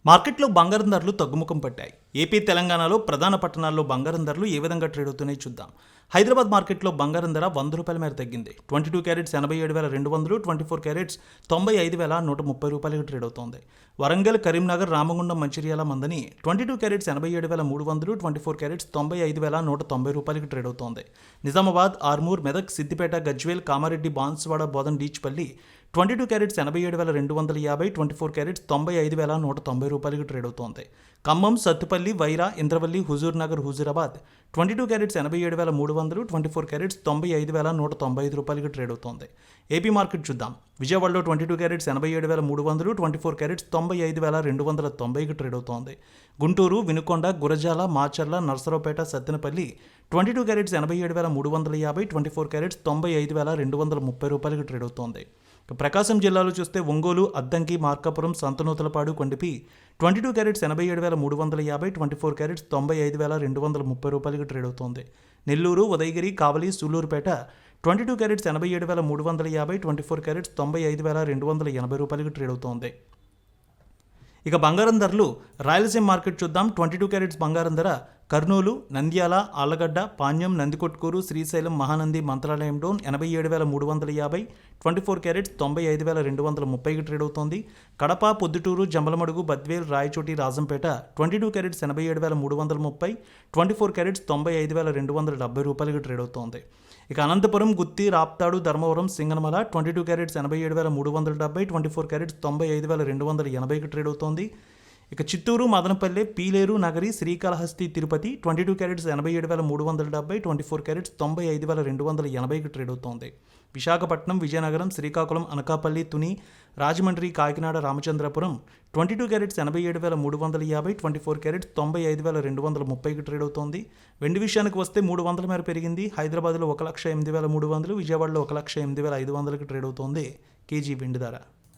మార్కెట్లో బంగారం ధరలు తగ్గుముఖం పట్టాయి. ఏపీ, తెలంగాణలో ప్రధాన పట్టణాల్లో బంగారం ధరలు ఏ విధంగా ట్రేడ్ అవుతున్నాయో చూద్దాం. హైదరాబాద్ మార్కెట్లో బంగారం ధర ₹100 మేర తగ్గింది. 22 క్యారెట్స్ 87,200, 24 క్యారెట్స్ 95,130 ట్రేడ్ అవుతోంది. వరంగల్, కరీంనగర్, రామగుండం, మంచిర్యాల, మందని 22 క్యారెట్స్ 87,300, 24 క్యారెట్స్ 95,190 ట్రేడ్ అవుతోంది. Nizamabad, Armoor, Medak, Siddipet, Gajwel, Kamareddy, Banswada, Bodhan, Dichpally 22 carats 87,250, 24 carats 95,190 trade అవుతోంది. Khammam, Sathupally, Wyra, Indravelli, Huzur Nagar, Huzurabad 22 carats 87,300, 24 carats 95,195 trade అవుతోంది. ఏపీ మార్కెట్ చూద్దాం. విజయవాడలో 22 క్యారెట్స్ 87,300, 24 క్యారెట్స్ 95,290 ట్రేడ్ అవుతోంది. Guntur, Vinukonda, Gurazala, Macherla, Narasaraopet, Sattenapalli 22 carats 87,350, 24 carats 95,230 trade అవుతోంది. ప్రకాశం జిల్లాలో చూస్తే Ongole, Addanki, Markapuram, Santhanuthalapadu, Kondapi 22 carats 87,350, 24 carats 95,230 trade అవుతోంది. Nellore, Udayagiri, Kavali, Sullurpeta 22 carats 87,350, 24 carats 95,280 trade అవుతోంది. ఇక బంగారం ధరలు రాయలసీమ మార్కెట్ చూద్దాం. 22 క్యారెట్స్ బంగారం ధర Kurnool, Nandyal, Allagadda, Panyam, Nandikotkur, Srisailam, Mahanandi, Mantralayam down 87,350, 24 carats 95,230 trade అవుతోంది. Kadapa, Proddatur, Jammalamadugu, Badvel, Rayachoti, Rajampet 22 carats 87,330, 24 carats 95,270 trade అవుతోంది. ఇక Anantapur, Gooty, Raptadu, Dharmavaram, Singanamala 22 carats 87,370, 24 carats 95,280 trade అవుతోంది. ఇక Chittoor, Madanapalle, Piler, Nagari, Srikalahasti, Tirupati 22 carats 87,370, 24 carats 95,280 trade అవుతోంది. Visakhapatnam, Vizianagaram, Srikakulam, Anakapalli, Tuni, Rajahmundry, Kakinada, Ramachandrapuram 22 carats 87,350, 24 carats 95,230 trade అవుతోంది. వెండి విషయానికి వస్తే 300 మేర పెరిగింది. హైదరాబాద్లో 1,08,300, విజయవాడలో 1,08,500 ట్రేడ్ అవుతోంది కేజీ వెండి ధర.